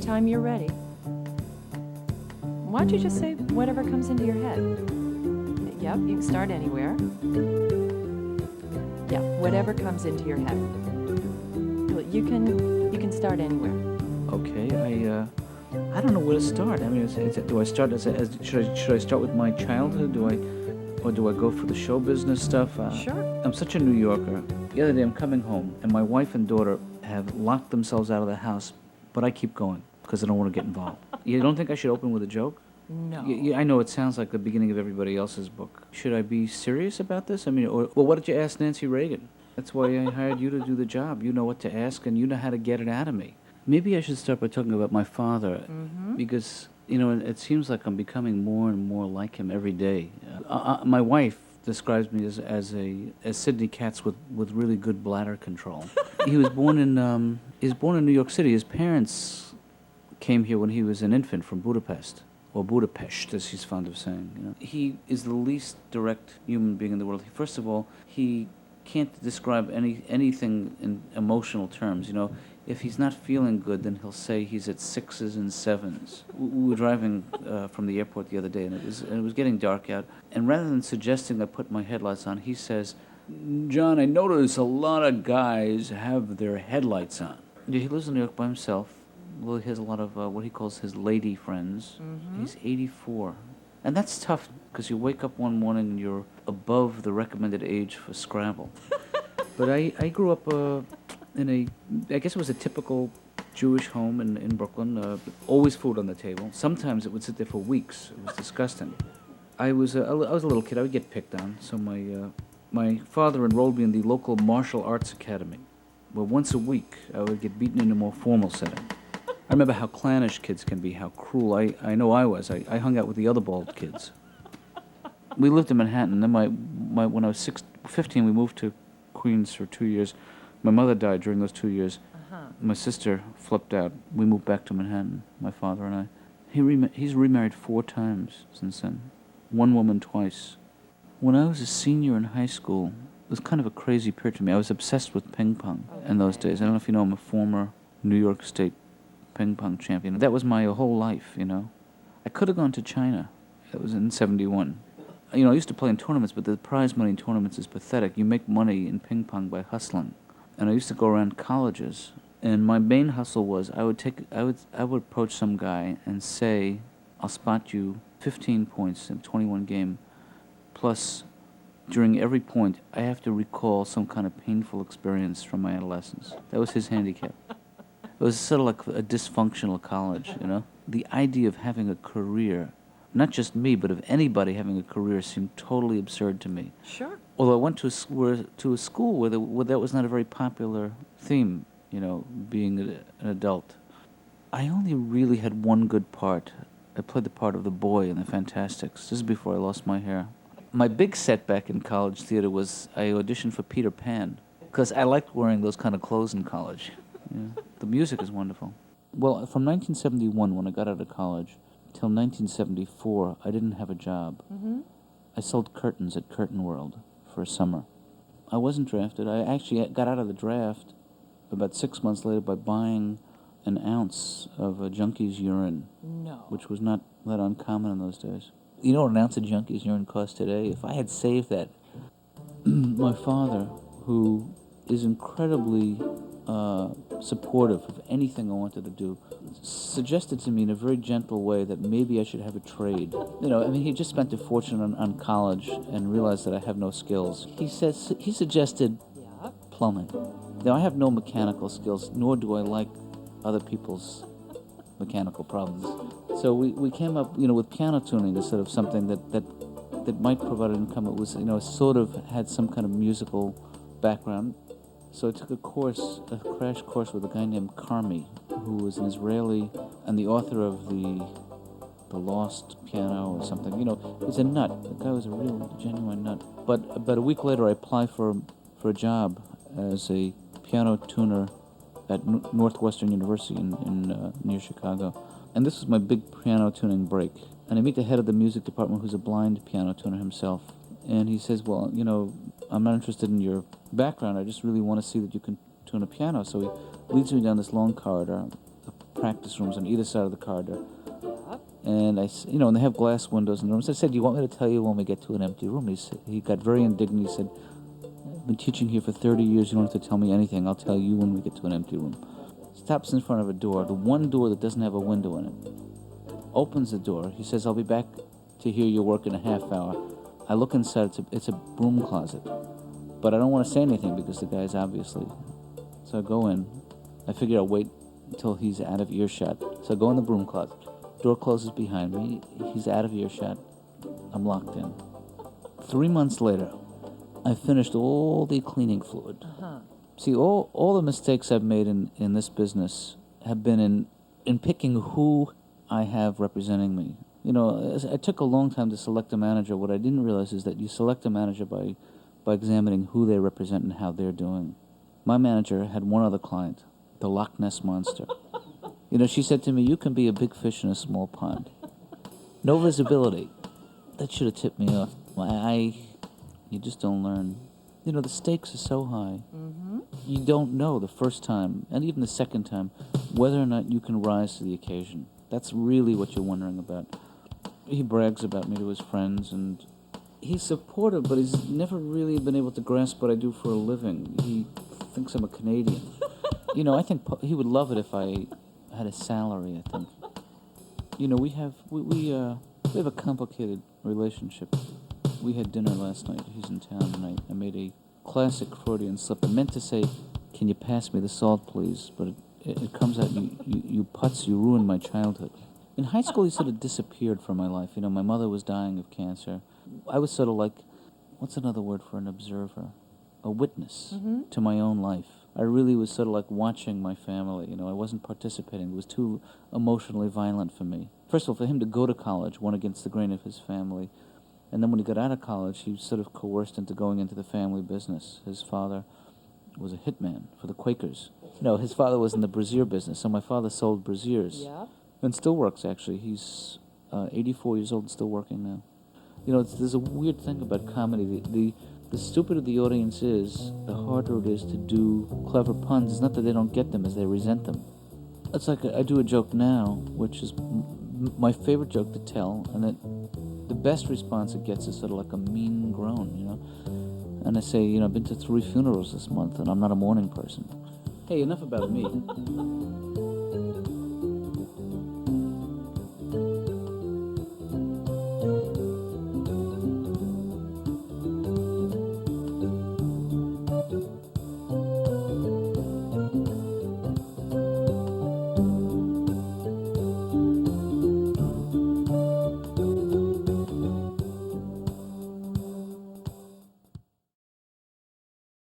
anytime you're ready. Why don't you just say whatever comes into your head? Yep, you can start anywhere. Yeah, whatever comes into your head. You can start anywhere. Okay, I don't know where to start. I mean, do I start should I start with my childhood? Or do I go for the show business stuff? Sure. I'm such a New Yorker. The other day I'm coming home, and my wife and daughter have locked themselves out of the house, but I keep going because I don't want to get involved. You don't think I should open with a joke? No. I know it sounds like the beginning of everybody else's book. Should I be serious about this? I mean, well, what did you ask Nancy Reagan? That's why I hired you to do the job. You know what to ask, and you know how to get it out of me. Maybe I should start by talking about my father, because, it seems like I'm becoming more and more like him every day. My wife describes me as Sidney Katz with really good bladder control. He was born in New York City. His parents came here when he was an infant from Budapest, or Budapest, as he's fond of saying. He is the least direct human being in the world. First of all, he can't describe anything in emotional terms. If he's not feeling good, then he'll say he's at 6s and 7s. We were driving from the airport the other day, and it was getting dark out. And rather than suggesting I put my headlights on, he says, "John, I notice a lot of guys have their headlights on." Yeah, he lives in New York by himself. Well, he has a lot of what he calls his lady friends. He's 84. And that's tough, because you wake up one morning and you're above the recommended age for Scrabble. But I grew up I guess it was a typical Jewish home in Brooklyn. Always food on the table. Sometimes it would sit there for weeks. It was disgusting. I was a little kid. I would get picked on. So my father enrolled me in the local martial arts academy, where once a week I would get beaten in a more formal setting. I remember how clannish kids can be, how cruel. I know I was. I hung out with the other bald kids. We lived in Manhattan. Then when I was 15, we moved to Queens for 2 years. My mother died during those 2 years. My sister flipped out. We moved back to Manhattan, my father and I. He's remarried 4 times since then. One woman twice. When I was a senior in high school, it was kind of a crazy period for me. I was obsessed with ping pong in those days. I don't know if you know, I'm a former New York State ping pong champion. That was my whole life, I could have gone to China. That was in 71. I used to play in tournaments, but the prize money in tournaments is pathetic. You make money in ping pong by hustling. And I used to go around colleges, and my main hustle was I would approach some guy and say, "I'll spot you 15 points in a 21 game, plus during every point I have to recall some kind of painful experience from my adolescence." That was his handicap. It was sort of like a dysfunctional college, The idea of having a career, not just me, but of anybody having a career, seemed totally absurd to me. Sure. Although I went to a school where that was not a very popular theme, being an adult. I only really had one good part. I played the part of the boy in the Fantastics. This is before I lost my hair. My big setback in college theater was I auditioned for Peter Pan, because I liked wearing those kind of clothes in college. The music is wonderful. Well, from 1971, when I got out of college, till 1974, I didn't have a job. I sold curtains at Curtain World for a summer. I wasn't drafted. I actually got out of the draft about 6 months later by buying an ounce of a junkie's urine. No. Which was not that uncommon in those days. You know what an ounce of junkie's urine costs today? If I had saved that, my father, who is incredibly supportive of anything I wanted to do, suggested to me in a very gentle way that maybe I should have a trade. He just spent a fortune on college and realized that I have no skills. He suggested plumbing. Now, I have no mechanical skills, nor do I like other people's mechanical problems. So we came up, with piano tuning as sort of something that might provide an income. It was, sort of had some kind of musical background. So I took a crash course with a guy named Carmi, who was an Israeli and the author of the Lost Piano or something. He's a nut. The guy was a real, genuine nut. But about a week later, I applied for a job as a piano tuner at Northwestern University in near Chicago. And this was my big piano tuning break. And I meet the head of the music department, who's a blind piano tuner himself. And he says, "Well, I'm not interested in your background. I just really want to see that you can tune a piano." So he leads me down this long corridor. The practice rooms on either side of the corridor. Yeah. And and they have glass windows in the rooms. I said, "Do you want me to tell you when we get to an empty room?" He got very indignant. He said, "I've been teaching here for 30 years. You don't have to tell me anything. I'll tell you when we get to an empty room." Stops in front of a door, the one door that doesn't have a window in it. Opens the door. He says, "I'll be back to hear your work in a half hour." I look inside. It's a broom closet. But I don't want to say anything because the guy's obviously... So I go in. I figure I'll wait until he's out of earshot. So I go in the broom closet. Door closes behind me. He's out of earshot. I'm locked in. 3 months later, I finished all the cleaning fluid. Uh-huh. See, all the mistakes I've made in this business have been in picking who I have representing me. You know, it took a long time to select a manager. What I didn't realize is that you select a manager by examining who they represent and how they're doing. My manager had one other client, the Loch Ness Monster. You know, she said to me, "You can be a big fish in a small pond." No visibility. That should have tipped me off. You just don't learn. You know, the stakes are so high. Mm-hmm. You don't know the first time, and even the second time, whether or not you can rise to the occasion. That's really what you're wondering about. He brags about me to his friends, and he's supportive, but he's never really been able to grasp what I do for a living. He thinks I'm a Canadian. You know, I think he would love it if I had a salary, I think. You know, we have a complicated relationship. We had dinner last night. He's in town, and I made a classic Freudian slip. I meant to say, "Can you pass me the salt, please?" But it comes out, you putz, you ruined my childhood. In high school, he sort of disappeared from my life. You know, my mother was dying of cancer. I was sort of like, what's another word for an observer? A witness to my own life. I really was sort of like watching my family. You know, I wasn't participating. It was too emotionally violent for me. First of all, for him to go to college went against the grain of his family. And then when he got out of college, he was sort of coerced into going into the family business. His father was a hitman for the Quakers. No, his father was in the brassiere business, so my father sold brassieres. Yeah. And still works, actually. He's 84 years old and still working now. You know, there's a weird thing about comedy. The stupider the audience is, the harder it is to do clever puns. It's not that they don't get them, it's they resent them. It's like I do a joke now, which is my favorite joke to tell, and the best response it gets is sort of like a mean groan, you know? And I say, you know, I've been to 3 funerals this month, and I'm not a mourning person. Hey, enough about me.